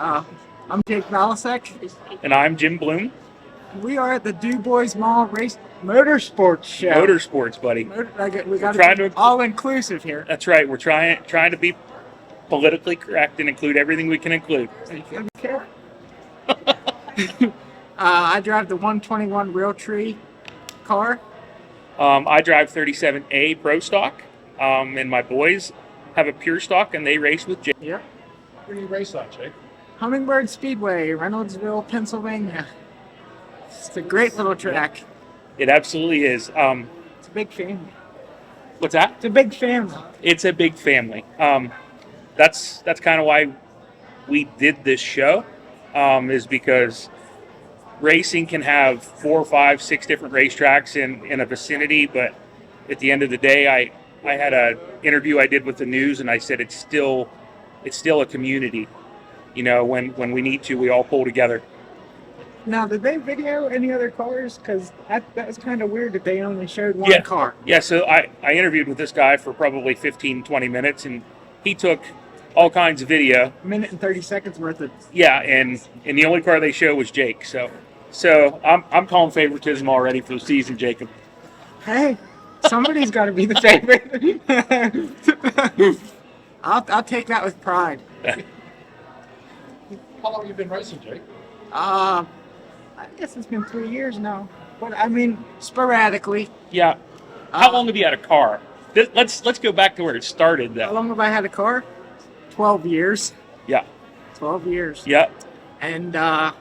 Uh, I'm Jake Valasek. And I'm Jim Bloom. We are at the Dubois Mall Motorsports show. Motorsports, buddy. We got to be all inclusive here. That's right. We're trying to be politically correct and include everything we can include. I drive the 121 Realtree car. I drive 37A Pro Stock, and my boys have a Pure Stock, and they race with Jake. Yep. Where do you race on, Jake? Hummingbird Speedway, Reynoldsville, Pennsylvania. It's a great little track. It absolutely is. It's a big family. What's that? It's a big family. It's a big family. That's kind of why we did this show, is because racing can have 4, 5, 6 different racetracks in a vicinity, but at the end of the day, I had an interview I did with the news, and I said it's still a community. You know, when we need to, we all pull together. Now, did they video any other cars? Because that was kind of weird that they only showed one car. Yeah, so I interviewed with this guy for probably 15, 20 minutes, and he took all kinds of video. A minute and 30 seconds worth of... Yeah, and the only car they show was Jake. So I'm calling favoritism already for the season, Jacob. Hey, somebody's got to be the favorite. I'll take that with pride. How long have you been racing, Jake? I guess it's been 3 years now. But I mean, sporadically. Yeah. How long have you had a car? Let's go back to where it started, though. How long have I had a car? 12 years. Yeah. 12 years. Yeah. And I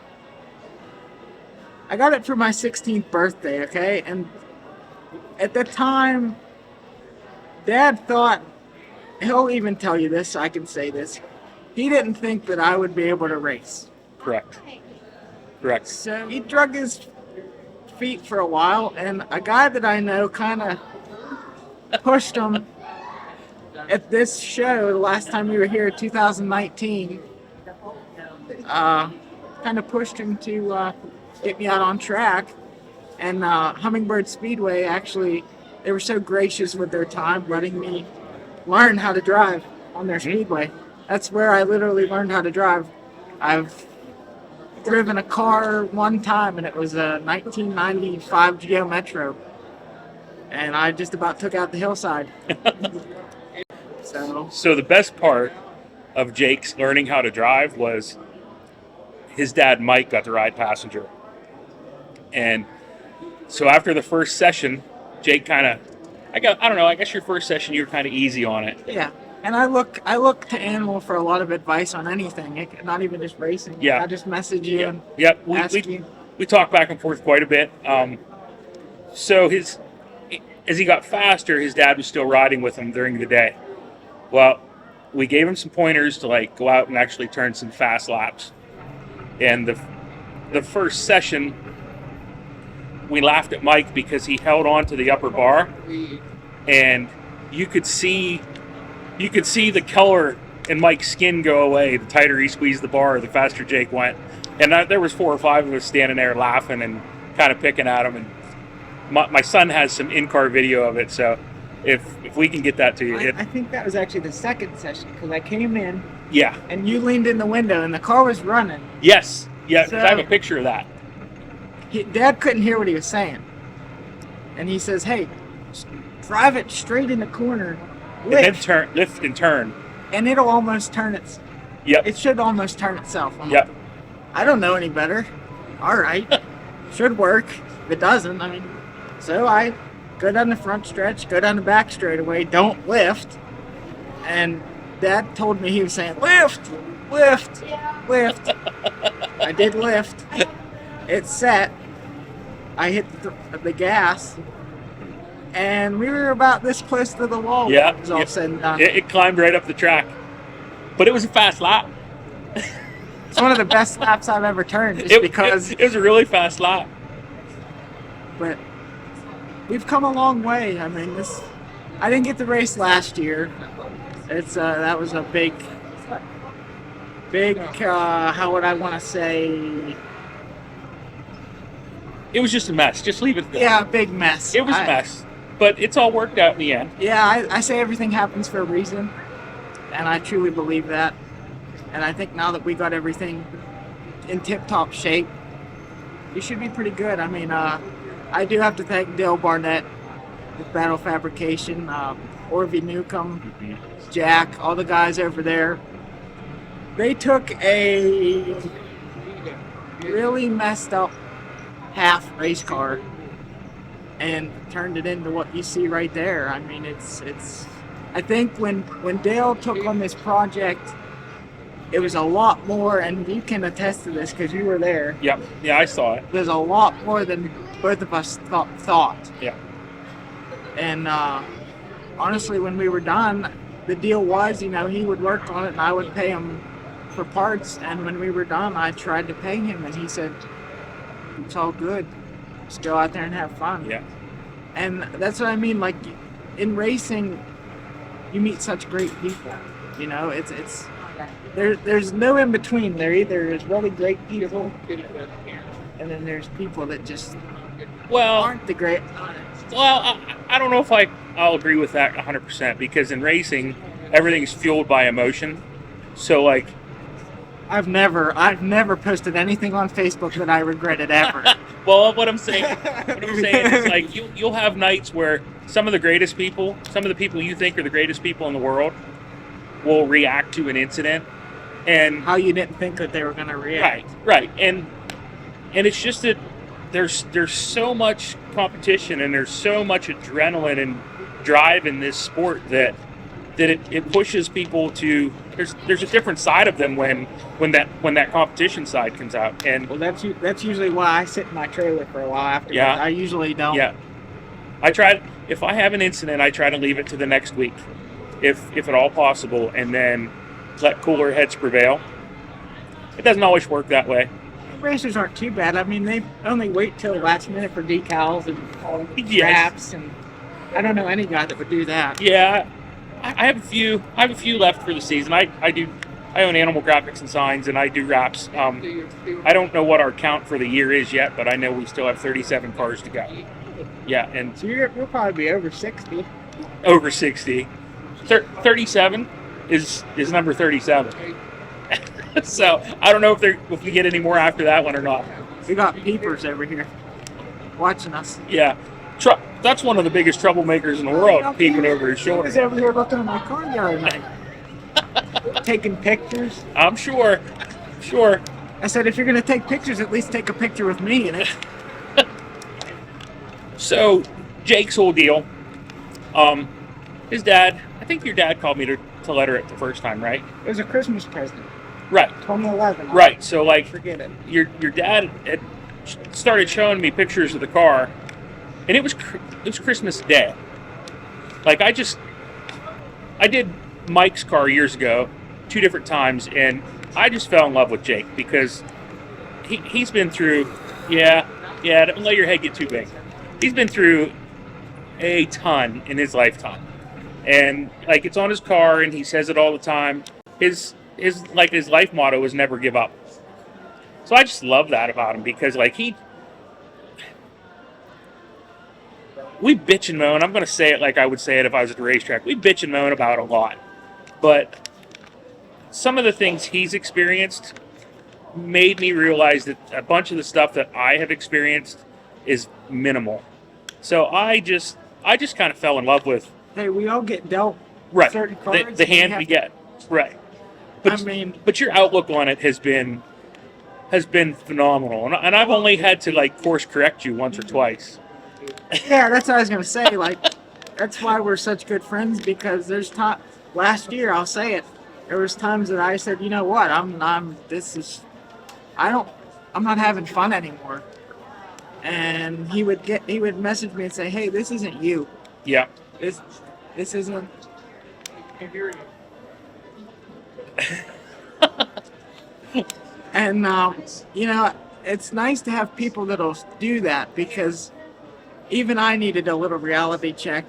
got it for my 16th birthday, okay? And at the time, Dad thought, he'll even tell you this, I can say this, he didn't think that I would be able to race. Correct. So he drug his feet for a while, and a guy that I know kind of pushed him at this show the last time we were here, 2019. Kind of pushed him to get me out on track. And Hummingbird Speedway, actually, they were so gracious with their time, letting me learn how to drive on their speedway. That's where I literally learned how to drive. I've driven a car one time, and it was a 1995 Geo Metro, and I just about took out the hillside. So the best part of Jake's learning how to drive was his dad Mike got to ride passenger, and so after the first session, Jake I guess your first session you were kind of easy on it. Yeah. And I look to Animal for a lot of advice on anything, not even just racing. Yeah. I just message you and ask you. We talk back and forth quite a bit. So as he got faster, his dad was still riding with him during the day. Well, we gave him some pointers to go out and actually turn some fast laps. And the first session, we laughed at Mike because he held on to the upper bar, and you could see the color in Mike's skin go away. The tighter he squeezed the bar, the faster Jake went. And there was 4 or 5 of us standing there laughing and kind of picking at him. And my son has some in-car video of it, so if we can get that to you. I think that was actually the second session, because I came in. Yeah. And you leaned in the window, and the car was running. Yes. Yeah, so, I have a picture of that. Dad couldn't hear what he was saying. And he says, hey, drive it straight in the corner. Lift and turn. And it'll almost turn it. Yep. It should almost turn itself. Yep. I don't know any better. All right. Should work. If it doesn't, so I go down the front stretch, go down the back straightaway, don't lift. And Dad told me he was saying, lift, lift, lift. I did lift. It set. I hit the gas. And we were about this close to the wall. Yeah. It was all said and done. It climbed right up the track. But it was a fast lap. It's one of the best laps I've ever turned. Because it was a really fast lap. But we've come a long way. I didn't get the race last year. That was a big, how would I want to say? It was just a mess. Just leave it there. Yeah, big mess. It was a mess. But it's all worked out in the end. Yeah, I say everything happens for a reason, and I truly believe that. And I think now that we got everything in tip-top shape, we should be pretty good. I mean, I do have to thank Dale Barnett with Battle Fabrication, Orvie Newcomb, Jack, all the guys over there. They took a really messed up half race car and turned it into what you see right there. I mean, it's. I think when Dale took on this project, it was a lot more, and you can attest to this because you were there. Yep. Yeah, I saw it. There's a lot more than both of us thought. Yeah. And honestly, when we were done, the deal was, he would work on it and I would pay him for parts. And when we were done, I tried to pay him, and he said, "It's all good. Just go out there and have fun." Yeah. And that's what I mean. Like in racing, you meet such great people. It's there's no in between. There either is really great people, and then there's people that just aren't the great. Well, I don't know if I'll agree with that 100%, because in racing, everything's fueled by emotion. So like, I've never posted anything on Facebook that I regretted ever. Well, what I'm saying is like you'll have nights where some of the greatest people, some of the people you think are the greatest people in the world, will react to an incident, and how you didn't think that they were going to react. Right, and it's just that there's so much competition and there's so much adrenaline and drive in this sport that it pushes people to. There's a different side of them when that competition side comes out. And well, that's usually why I sit in my trailer for a while after. Yeah. I usually don't. Yeah. If I have an incident, I try to leave it to the next week, if at all possible, and then let cooler heads prevail. It doesn't always work that way. Racers aren't too bad. I mean, they only wait till the last minute for decals and Yes. wraps, and I don't know any guy that would do that. Yeah, I have a few left for the season. I own Animal Graphics and Signs, and I do wraps. I don't know what our count for the year is yet, but I know we still have 37 cars to go. Yeah, and So you'll probably be over 60. over 60. 37 is number 37. So I don't know if we get any more after that one or not. We got peepers over here watching us. Yeah, that's one of the biggest troublemakers in the world, peeking over his He was shoulder. over here looking at my car the other night, taking pictures. I'm sure. I said, if you're going to take pictures, at least take a picture with me in it. So Jake's whole deal. His dad. I think your dad called me to letter it the first time, right? It was a Christmas present, Right. 2011. Right. So like, Forget it. your dad had started showing me pictures of the car, and it was Christmas Day. Like I did Mike's car years ago, 2 different times, and I just fell in love with Jake because he's been through. Yeah. Don't let your head get too big. He's been through a ton in his lifetime, and like it's on his car, and he says it all the time. His life motto is never give up. So I just love that about him because like we bitch and moan. I'm going to say it like I would say it if I was at the racetrack. We bitch and moan about a lot, but some of the things he's experienced made me realize that a bunch of the stuff that I have experienced is minimal. So I just kind of fell in love with Hey, we all get dealt right certain cards. the hand we get. Right. But your outlook on it has been phenomenal, and I've only had to like course correct you once or twice. Yeah, that's what I was going to say. Like, that's why we're such good friends, because there's last year, I'll say it, there was times that I said, you know what, I'm not having fun anymore. And he would message me and say, hey, this isn't you. Yeah. This isn't. And it's nice to have people that'll do that, because even I needed a little reality check.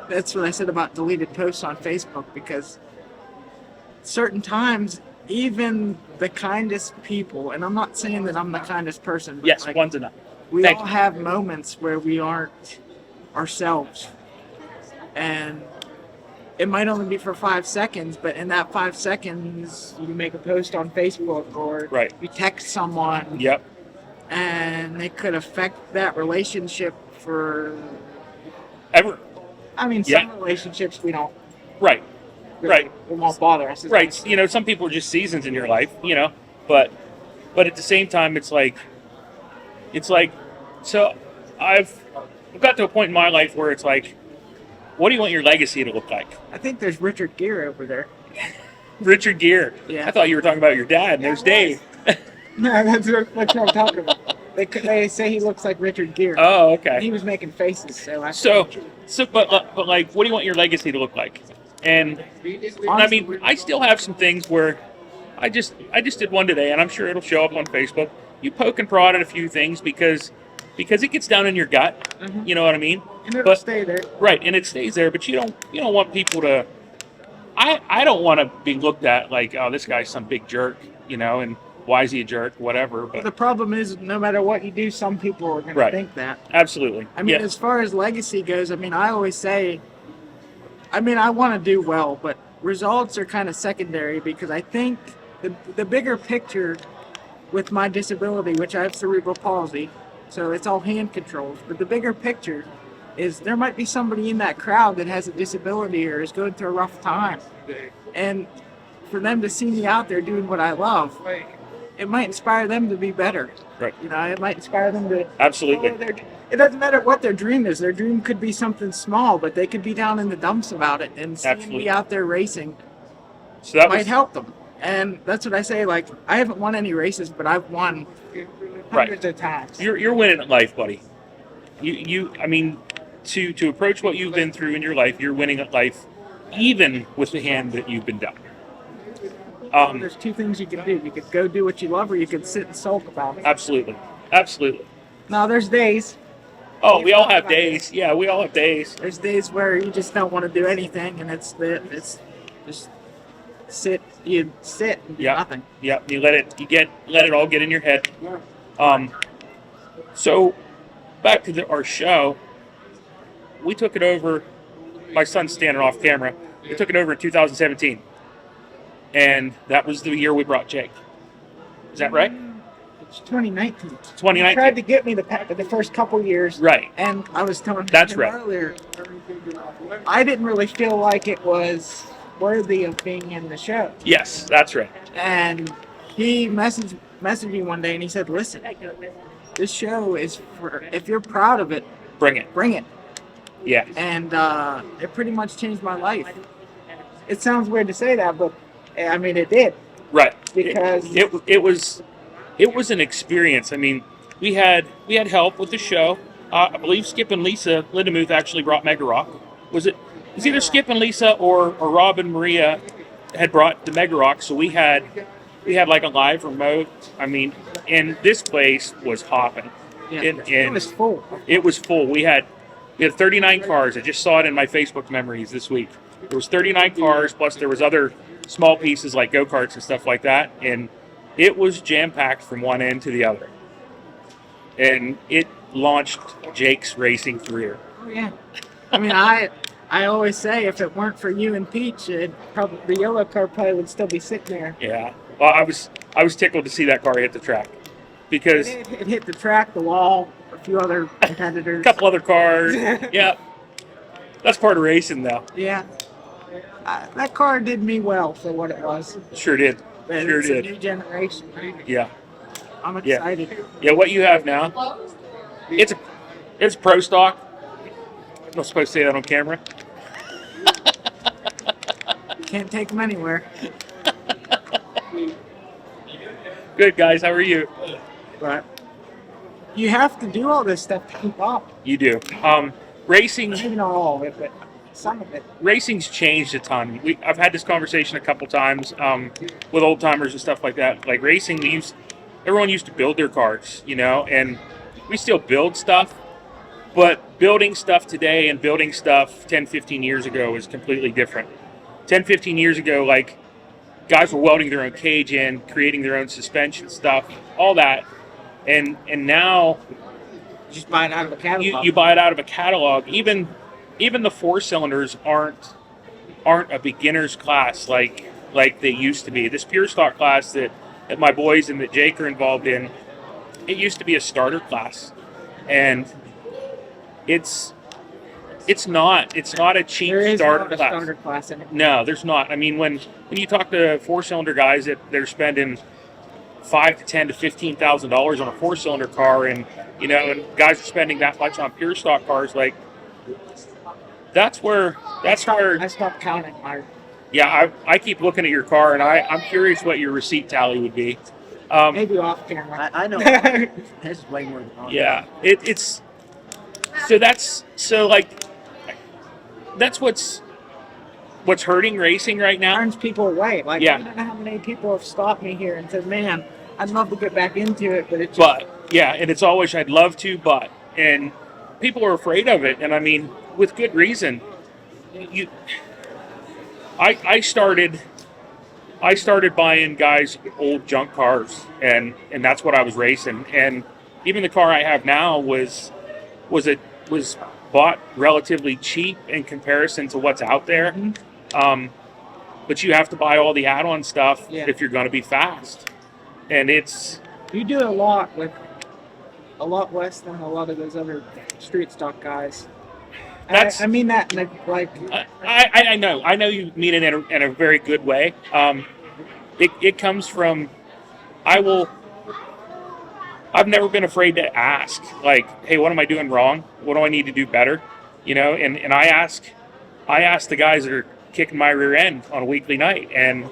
That's what I said about deleted posts on Facebook, because certain times, even the kindest people, and I'm not saying that I'm the kindest person, but Yes, like, one's enough. we Thank all you. have moments where we aren't ourselves. And it might only be for 5 seconds, but in that 5 seconds, you make a post on Facebook or Right. you text someone, Yep. and it could affect that relationship for. Ever. I mean, some relationships we don't. Right. Right. It won't bother us. Right. Some people are just seasons in your life, but at the same time, it's like, so I've got to a point in my life where it's like, what do you want your legacy to look like? I think there's Richard Gere over there. Richard Gere. Yeah. I thought you were talking about your dad, and there's Dave. No, that's what I'm talking about. They say he looks like Richard Gere. Oh, And he okay. was making faces, But like, what do you want your legacy to look like? And I mean, I still have some things where I just did one today, and I'm sure it'll show up on Facebook. You poke and prod at a few things because it gets down in your gut. Mhm. You know what I mean? and it'll but- stay there. Right, and it stays there. But you don't want people to. I don't want to be looked at like, oh, this guy's some big jerk, and why is he a jerk? Whatever. But the But problem is, no matter what you do, some people are going Right. to think that. absolutely. I mean, yeah. as far as legacy goes, I mean, I always say, I want to do well, but results are kind of secondary because I think the bigger picture with my disability, which I have cerebral palsy, so it's all hand controls, but the bigger picture is there might be somebody in that crowd that has a disability or is going through a rough time. And for them to see me out there doing what I love, it might inspire them to be better. Right. It might inspire them to Absolutely. follow it doesn't matter what their dream is. Their dream could be something small, but they could be down in the dumps about it. And seeing Absolutely. me out there racing So that might was help them. And that's what I say. Like, I haven't won any races, but I've won hundreds of times. you're winning at life, buddy. I mean, to approach what you've been through in your life, you're winning at life, even with the hand that you've been dealt. There's two things you can do. You could go do what you love, or you could sit and sulk about it. Absolutely. Absolutely. Now, there's days. Oh, we all have days. Yeah, we all have days. There's days where you just don't want to do anything, and it's just sit. You sit and do Yeah. nothing. Yeah, you let it all get in your head. So back to our show, we took it over. My son's standing off camera. We took it over in 2017, and that was the year we brought Jake. Is that right? It's 2019. 2019. He tried to get me the first couple years. Right. And I was telling That's him right. earlier, I didn't really feel like it was worthy of being in the show. Yes, that's right. And he messaged me one day and he said, listen, this show is for, if you're proud of it, Bring it. bring it. Yeah. And it pretty much changed my life. It sounds weird to say that, but I mean, it did. Right. Because it was an experience. I mean, we had help with the show. I believe Skip and Lisa Lindemuth actually brought Mega Rock. Was it either Skip and Lisa or Rob and Maria had brought the Mega Rock? So we had like a live remote. I mean, and this place was hopping. Yeah, And- it was full. It was full. We had 39 cars. I just saw it in my Facebook memories this week. There was 39 cars, plus there was other small pieces like go-karts and stuff like that, and it was jam-packed from one end to the other. And it launched Jake's racing career. Oh, yeah. I mean, I always say if it weren't for you and Peach, the yellow car probably would still be sitting there. Yeah. Well, I was tickled to see that car hit the track because It hit the track, the wall, a few other competitors. a couple other cars. Yeah. That's part of racing, though. Yeah. That car did me well for what it was. Sure did. But Sure it's did. a new generation. Yeah. I'm Yeah. excited. Yeah, what you have now, it's pro stock. I'm not supposed to say that on camera. Can't take them anywhere. Good, guys. How are you? But you have to do all this stuff to keep up. You do. Racing. Maybe not all of it, but some of it. Racing's changed a ton. I've had this conversation a couple times with old timers and stuff like that. Like racing, everyone used to build their cars, and we still build stuff, but building stuff today and building stuff 10, 15 years ago is completely different. 10, 15 years ago, like guys were welding their own cage in, creating their own suspension stuff, all that, and now You just buy it out of a catalog. you buy it out of a catalog. Even the 4-cylinders aren't aren't a beginner's class like they used to be. This pure stock class that my boys and that Jake are involved in, it used to be a starter class, and it's not a cheap There is starter not a class. starter class in it. No, there's not. I mean, when you talk to 4-cylinder guys that they're spending $5,000 to $10,000 to $15,000 on a 4-cylinder car, and and guys are spending that much on pure stock cars, like that's where I stopped counting my. yeah. I keep looking at your car, and I'm curious what your receipt tally would be. Maybe off camera. I know. This is way more than on. Yeah, it's that's what's hurting racing right now. Turns people away. Like, Yeah. I don't know how many people have stopped me here and said, "Man, I'd love to get back into it, but it's But yeah, and it's always I'd love to, but and people are afraid of it, and I mean with good reason. I started buying guys old junk cars, and that's what I was racing. And even the car I have now was bought relatively cheap in comparison to what's out there. But you have to buy all the add-on stuff if you're going to be fast, and you do a lot less than a lot of those other street stock guys. I mean that like I know you mean it in a very good way. It comes from I've never been afraid to ask, like, hey, what am I doing wrong? What do I need to do better? And I ask the guys that are kicking my rear end on a weekly night, and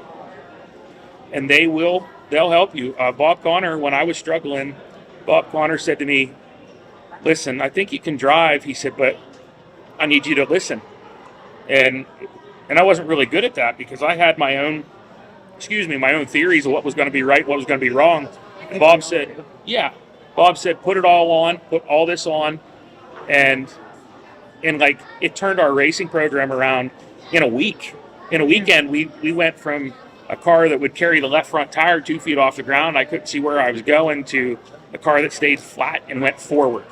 they'll help you. Bob Connor, when I was struggling, Bob Connor said to me, listen, I think you can drive. He said, but I need you to listen. And I wasn't really good at that because I had my own theories of what was going to be right, what was going to be wrong. Bob said, put it all on, put all this on. And like, it turned our racing program around in a week. In a weekend, we went from a car that would carry the left front tire 2 feet off the ground, I couldn't see where I was going, to a car that stayed flat and went forward.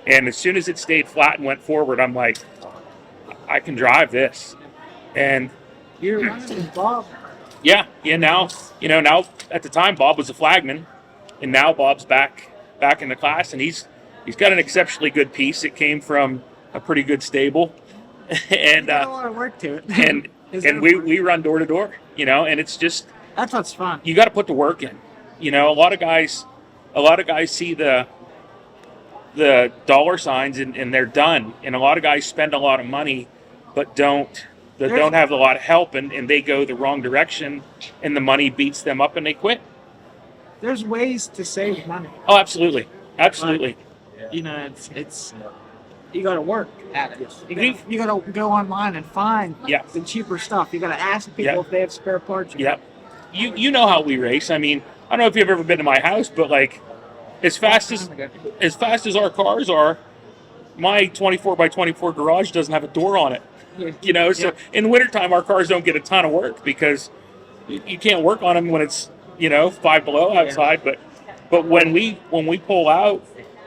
And as soon as it stayed flat and went forward, I'm like, I can drive this. And you're running with Bob. Yeah. Now at the time Bob was a flagman, and now Bob's back in the class, and he's got an exceptionally good piece. It came from a pretty good stable, and a lot of work to it. and we run door to door, and it's just that's what's fun. You got to put the work in. A lot of guys see the dollar signs and they're done, and a lot of guys spend a lot of money, but don't have a lot of help, and they go the wrong direction, and the money beats them up, and they quit. There's ways to save money. Oh, absolutely. It's you got to work at it. You got to go online and find the cheaper stuff. You got to ask people if they have spare parts. Yeah. You know how we race. I mean, I don't know if you've ever been to my house, but like, as fast as our cars are, my 24x24 garage doesn't have a door on it. So in the wintertime, our cars don't get a ton of work because you can't work on them when it's 5 below outside. But when we pull out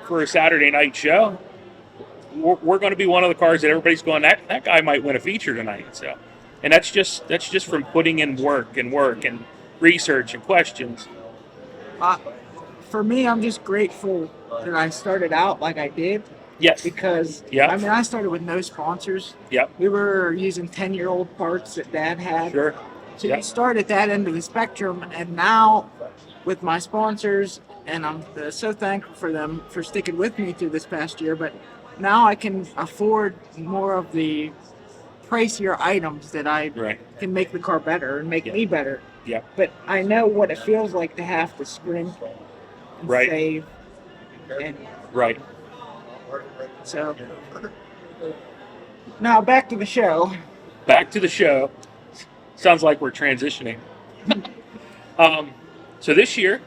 for a Saturday night show, we're going to be one of the cars that everybody's going, that guy might win a feature tonight. So, and that's just from putting in work and research and questions. For me, I'm just grateful that I started out like I did. Yes. Because, I started with no sponsors. Yep. We were using 10-year-old parts that Dad had. Sure. So you start at that end of the spectrum, and now with my sponsors, and I'm so thankful for them for sticking with me through this past year, but now I can afford more of the pricier items that I can make the car better and make me better. Yeah. But I know what it feels like to have to sprint and save. And so now back to the show. Sounds like we're transitioning. So this year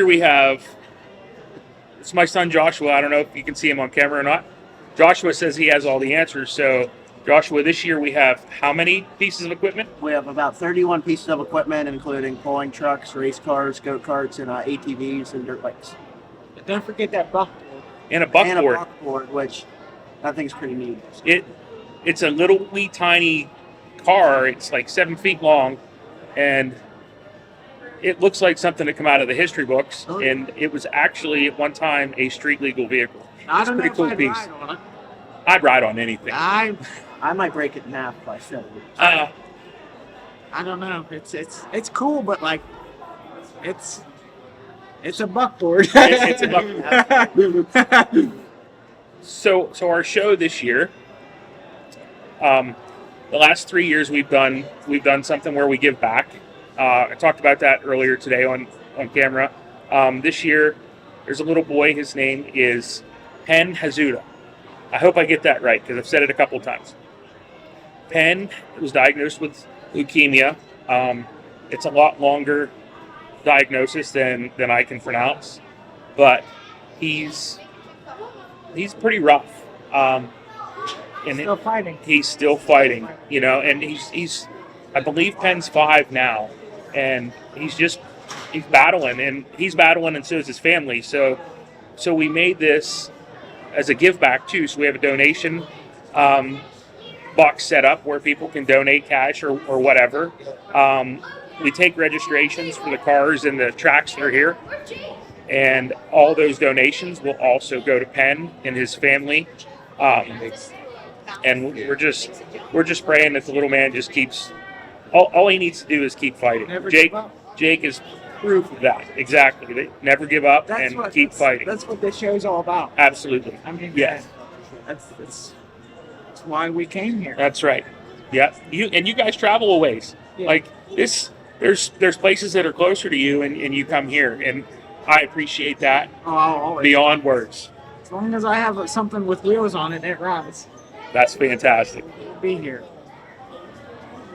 we have, it's my son Joshua. I don't know if you can see him on camera or not. Joshua says he has all the answers. So Joshua, this year we have how many pieces of equipment? We have about 31 pieces of equipment, including pulling trucks, race cars, go-karts, and ATVs and dirt bikes. But don't forget that buckboard. And a buckboard. And a buckboard, which I think is pretty neat. It's a little wee tiny car. It's like 7 feet long, and it looks like something to come out of the history books. Oh. And it was actually at one time a street legal vehicle. I It's a don't know pretty if cool I'd piece. ride on it. I'd ride on anything. I might break it in half if I show you. I don't know. It's cool, but like it's a buckboard. It's a buck. So our show this year, the last 3 years we've done something where we give back. I talked about that earlier today on camera. This year, there's a little boy. His name is Penn Hazuda. I hope I get that right because I've said it a couple of times. Penn was diagnosed with leukemia. It's a lot longer diagnosis than I can pronounce, but he's pretty rough. And Still fighting. he's still fighting, and he's I believe Penn's 5 now, and he's battling, and so is his family. So we made this as a give back too. So we have a donation box set up where people can donate cash or whatever. We take registrations for the cars and the tracks that are here, and all those donations will also go to Penn and his family. And we're just praying that the little man just keeps. All he needs to do is keep fighting. Never give up. Jake is proof of that. Exactly. They never give up and keep fighting. That's what this show's all about. Absolutely. I mean, Yes. That's why we came here. That's right. Yeah. You guys travel a ways. Yeah. Like this. There's places that are closer to you, and you come here, and I appreciate that Oh, I'll always. beyond words. As long as I have something with wheels on it, it runs. That's fantastic. I'll be here.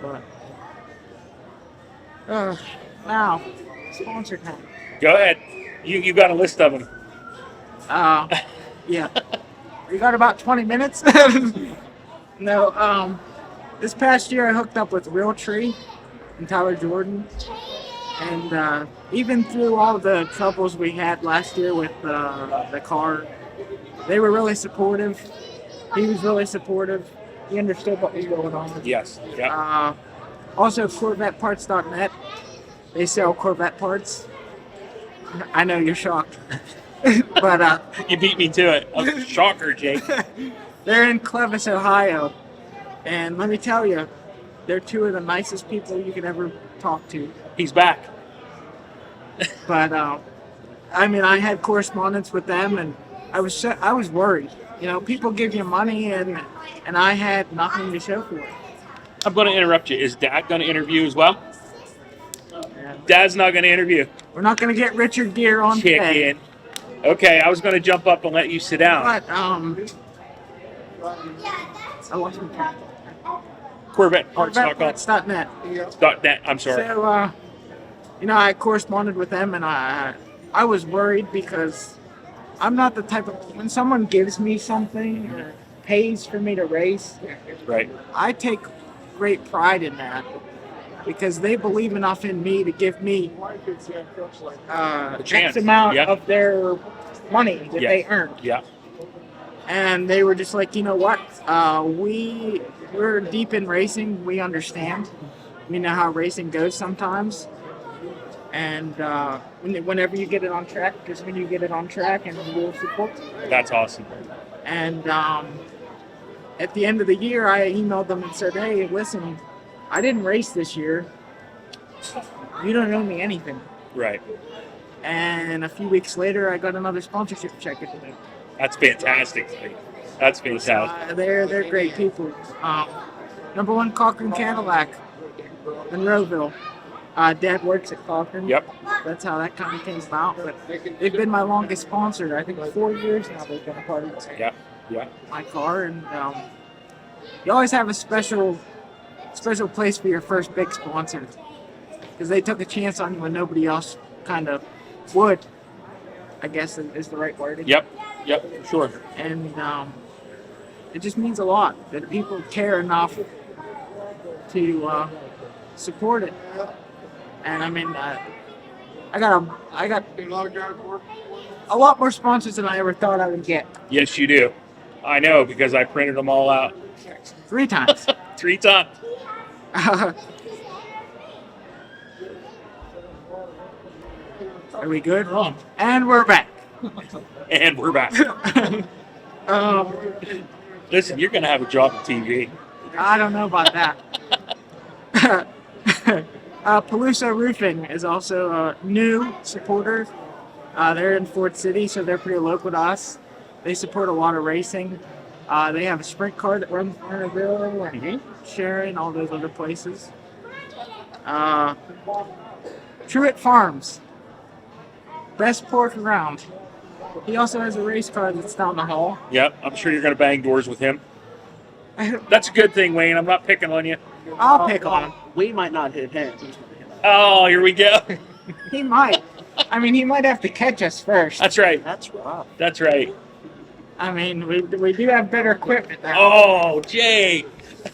But now, sponsor time. Go ahead. You got a list of them. Yeah. We got about 20 minutes. No, this past year I hooked up with Realtree and Tyler Jordan. And even through all the troubles we had last year with the car, they were really supportive. He was really supportive. He understood what was going on. Yes. Yeah. Also, CorvetteParts.net. They sell Corvette parts. I know you're shocked. But You beat me to it. Oh, shocker, Jake. they're in Clevis, Ohio. And let me tell you, they're two of the nicest people you could ever talk to. He's back. But I mean, I had correspondence with them, and I was worried. People give you money, and I had nothing to show for it. I'm going to interrupt you. Is Dad going to interview as well? And Dad's not going to interview. we're not going to get Richard Gere on today. Chicken. Okay, I was going to jump up and let you sit down. But I lost my track. CorvetteParts.com. CorvetteParts.net. .net. I'm sorry. So, I corresponded with them, and I was worried because I'm not the type of, when someone gives me something or pays for me to race, Right. I take great pride in that because they believe enough in me to give me chance. X amount Yeah. of their money that Yeah. they earned. Yeah. And they were just like, you know what? We're deep in racing. We understand. We know how racing goes sometimes. And whenever you get it on track, is when you get it on track, and we'll support you. That's awesome. And at the end of the year, I emailed them and said, hey, listen, I didn't race this year. You don't owe me anything. Right. And a few weeks later, I got another sponsorship check at them. That's fantastic. That's fantastic. They're great people. Number one, Cochran Cadillac, Monroeville. Dad works at Cochran. Yep. That's how that kind of came about. But they've been my longest sponsor. I think 4 years now they've been a part of Yeah. Yeah. my car. And you always have a special place for your first big sponsor because they took a chance on you when nobody else kind of would. I guess is the right word. Yep. Yep. Sure. And it just means a lot that people care enough to support it. And I mean, I got a lot more sponsors than I ever thought I would get. Yes, you do. I know because I printed them all out 3 times. 3 times. Are we good? And we're back. And we're back. um, Listen, you're going to have a job at TV. I don't know about that. Palooza Roofing is also a new supporter. They're in Ford City, so they're pretty local to us. They support a lot of racing. They have a sprint car that runs Warnerville and Sharon, all those other places. Truett Farms, best pork around. He also has a race car that's down the hall. Yep, I'm sure you're going to bang doors with him. That's a good thing, Wayne. I'm not picking on you. I'll pick on him. We might not hit him. Oh, here we go. He might. I mean, he might have to catch us first. That's right. That's rough. That's right. I mean, we do have better equipment now. Oh, Jay.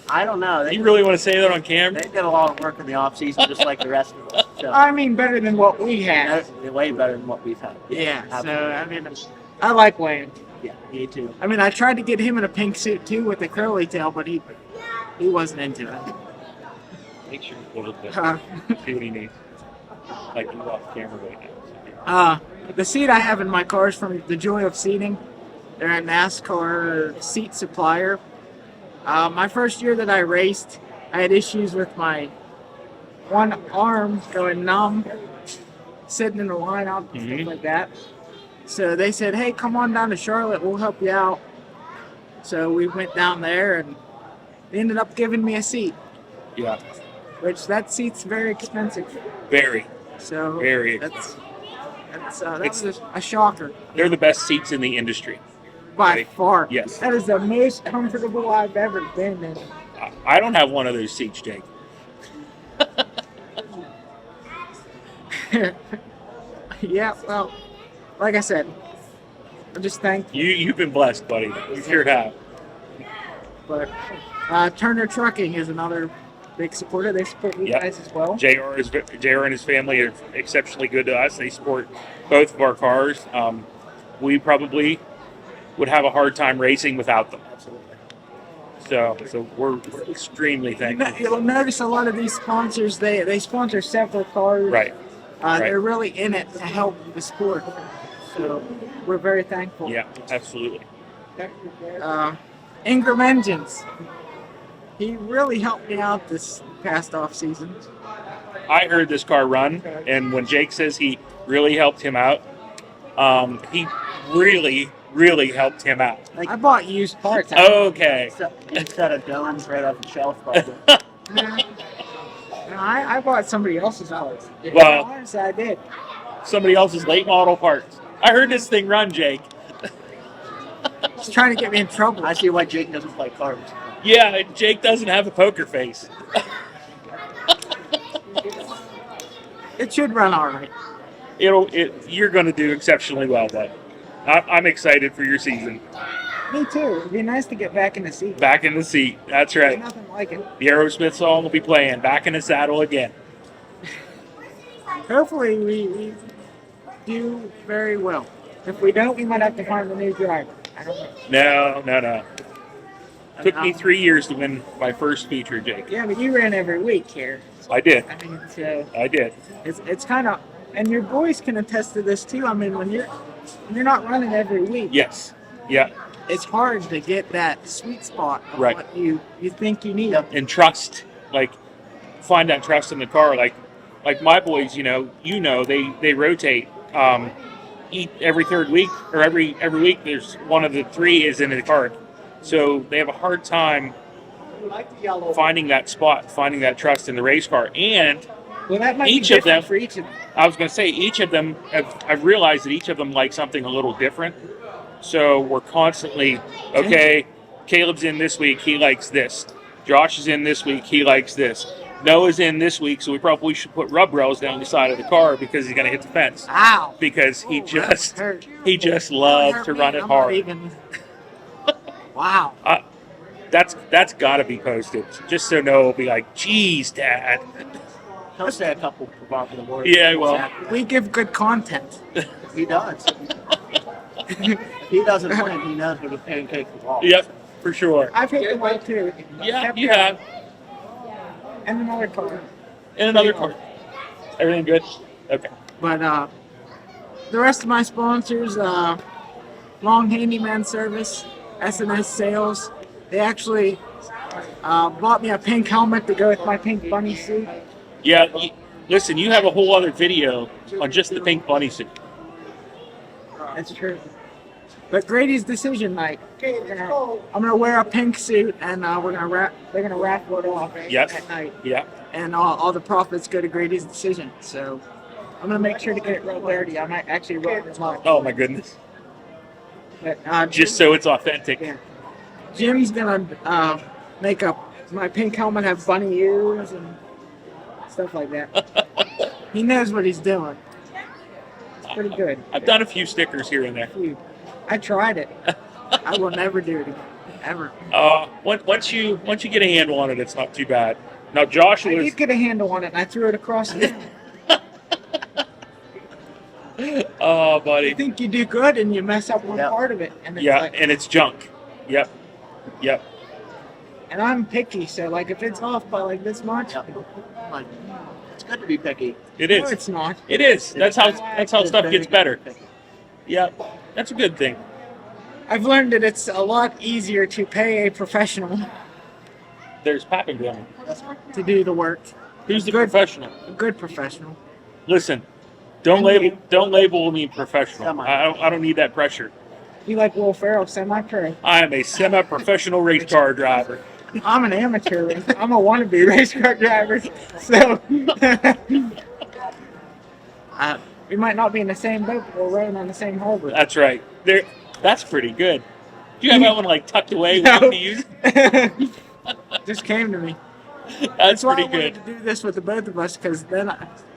I don't know. You really want to say that on camera? They did a lot of work in the off season, just like the rest of us. So, I mean, better than what we had. they're way better than what we've had. Yeah, so, Absolutely. I mean, I like Wayne. Yeah, me too. I mean, I tried to get him in a pink suit, too, with a curly tail, but he wasn't into it. Make sure you pull it Uh, down. See what he needs. Like, you off camera right now. The seat I have in my car is from the Joy of Seating. They're a NASCAR seat supplier. My first year that I raced, I had issues with my one arm going numb, sitting in the line out and stuff like that. So they said, hey, come on down to Charlotte, we'll help you out. So we went down there and they ended up giving me a seat, Yeah. which that seat's very expensive. Very. So Very that was a shocker They're the best seats in the industry. by Right. far. Yes. That is the most comfortable I've ever been in. I don't have one of those seats, Jake. Yeah, well, like I said, I'm just thankful. You've been blessed, buddy. You sure have. But Turner Trucking is another big supporter. They support you Yep. guys as well. JR and his family are exceptionally good to us. They support both of our cars. We probably would have a hard time racing without them. So we're extremely thankful. You'll notice a lot of these sponsors, they sponsor several cars. Right. They're really in it to help the sport. So we're very thankful. Yeah, absolutely. Ingram Engines. He really helped me out this past off season. I heard this car run, and when Jake says he really helped him out, he really helped him out. I bought used parts. Okay. Instead of domes right off the shelf, probably. I bought somebody else's parts. Well- Honestly, I did. Somebody else's late model parts. I heard this thing run, Jake. He's trying to get me in trouble. I see why Jake doesn't play cars. Yeah, Jake doesn't have a poker face. It should run all right. You're going to do exceptionally well, bud. I'm excited for your season. Me too. It'd be nice to get back in the seat. Back in the seat. That's right. Nothing like it. The Aerosmith song will be playing. Back in the saddle again. Hopefully we do very well. If we don't, we might have to find a new driver. I don't know. No. Took me 3 years to win my first feature, Jake. Yeah, but you ran every week here. I did. I mean, so I did. it's kind of, and your boys can attest to this too. I mean, when you're not running every week, Yes. Yeah. it's hard to get that sweet spot of Right. what you think you need. And trust, find that trust in the car. Like my boys, they rotate. Eat every third week or every week. There's one of the three is in the car, so they have a hard time finding that spot, finding that trust in the race car. And Well, that might Each be of them- different for each of them. I was going to say each of them. I've realized that each of them like something a little different. So we're constantly okay. Caleb's in this week. He likes this. Josh is in this week. He likes this. Noah's in this week, so we probably should put rub rails down the side of the car because he's going to hit the fence. Ow! Because he Ooh, that just hurt. loves Hurt to me. run it I'm not hard. even- Wow. That's got to be posted, just so Noah will be like, "Geez, Dad." He'll say a couple provocative words. Yeah, well. We give good content. He does. If he doesn't win, he knows what a pancake is all. Yep, for sure. I've hit the weight too. Yeah, you have. and another car. And another car. Everything good? Okay. But the rest of my sponsors, Long Handyman Service, S&S Sales, they actually bought me a pink helmet to go with my pink bunny suit. Yeah, listen, you have a whole other video on just the pink bunny suit. That's true. But Grady's decision night. I'm gonna wear a pink suit, and they're gonna raffle it off at night. Yeah. And all the profits go to Grady's decision. So I'm gonna make sure to get it real dirty. I might actually run this line. Oh my goodness. But, Just so it's authentic. Yeah. Jim's gonna make my pink helmet have bunny ears and stuff like that. He knows what he's doing. It's pretty good. I've done a few stickers here and there. I tried it. I will never do it again. Ever. Once you get a handle on it, it's not too bad. Now Josh I was. did get a handle on it, and I threw it across the room. Oh, buddy. You think you do good, and you mess up one part of it, and it's and it's junk. Yep. And I'm picky, so like if it's off by like this much, Like, it's good to be picky. It is. no, it's not. It is. That's how stuff gets better. Yep. That's a good thing. I've learned that it's a lot easier to pay a professional There's Papa Glenn. to do the work. Who's the professional? A good professional. Listen, don't label me professional. I don't need that pressure. You like Will Ferrell, semi-pro. I am a semi-professional race car driver. I'm an amateur. I'm a wannabe race car driver. So we might not be in the same boat, but we're rowing on the same harbor. That's right. That's pretty good. Do you have that one like tucked away? No. To use? Just came to me. That's why pretty I wanted good. to do this with the both of us, because then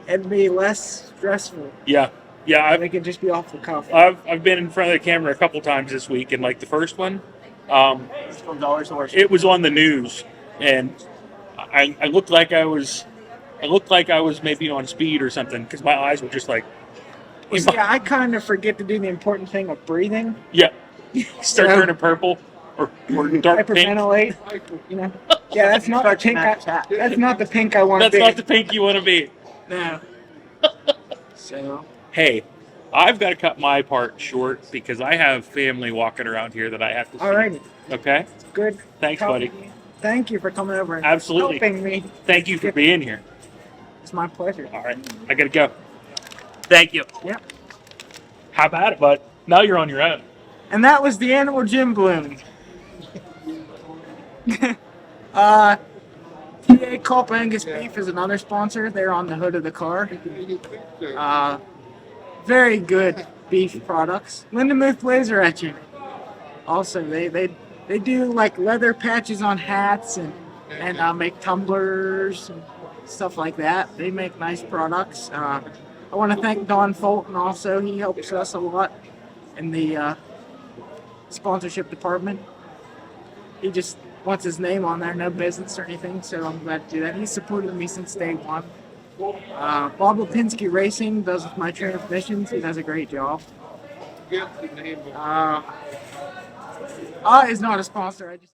it'd be less stressful. Yeah. We could just be off the cuff. I've been in front of the camera a couple times this week, and like the first one, This one's always the worst. it was on the news, and I looked like I was maybe on speed or something because my eyes were just like. See, I kind of forget to do the important thing of breathing. Yeah. Start So- turning purple or dark pink. Hyperventilate. You know. Yeah, that's not the pink. That's not the pink I want to That's be. not the pink you want to be. No. So. Hey, I've got to cut my part short because I have family walking around here that I have to see. Alrighty. Okay? Good. Thanks, talking buddy. to you. Thank you for coming over and Absolutely. helping me. Thank you for being here. It's my pleasure. All right. I got to go. Thank you. Yep. How about it, bud? Now you're on your own. And that was the Animal Jim Bloom. TA Culp Angus Beef is another sponsor. They're on the hood of the car. Very good beef products. Lindemuth Laser Etching. Also, they do like leather patches on hats and make tumblers and stuff like that. They make nice products. I want to thank Don Fulton also. He helps us a lot in the sponsorship department. He just wants his name on there, no business or anything, so I'm glad to do that. He's supported me since day one. Bob Lipinski Racing does my transmissions. He does a great job. Is not a sponsor. I just